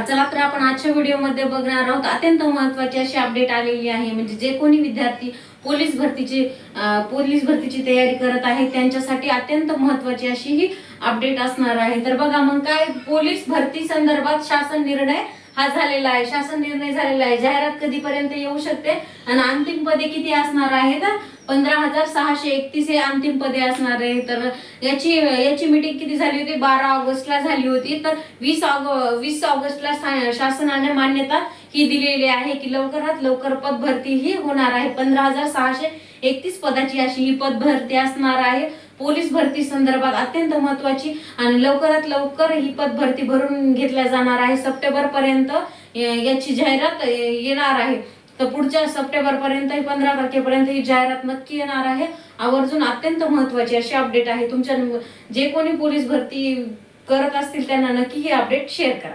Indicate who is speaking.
Speaker 1: चला तर आपण आजच्या व्हिडिओमध्ये बघणार आहोत अत्यंत महत्त्वाची अशी अपडेट आलेली आहे। म्हणजे जे कोणी विद्यार्थी पोलीस भरतीची तयारी करत आहे त्यांच्यासाठी अत्यंत महत्त्वाची अशी ही अपडेट असणार आहे। तर बघा मग काय पोलीस भरती संदर्भात शासन निर्णय झालेला आहे। जाहिरात कधीपर्यंत येऊ शकते आणि अंतिम पदे किती असणार आहेत? 15,631 हे अंतिम पदे असणार आहे। तर याची मीटिंग किती झाली होती? 12 ऑगस्टला झाली होती। तर 20 ऑगस्टला शासनाने मान्यता ही दिलेली आहे की लवकरात लवकर पद भरती ही होणार आहे। 15,631 पदाची अशी ही पद भरती असणार आहे। पोलीस भरती संदर्भात अत्यंत महत्त्वाची आणि लवकरात लवकर ही पद भरती भरून घेतल्या जाणार आहे। सप्टेंबर पर्यंत याची जाहिरात येणार आहे। तर पुढच्या सप्टेंबर पर्यंत 15 तारखेपर्यंत ही जाहिरात नक्की येणार आहे। आवर्जून अत्यंत महत्त्वाची अशी अपडेट आहे। तुमच्या जे कोणी पोलीस भरती करत असतील त्यांना नक्की ही अपडेट शेअर करा।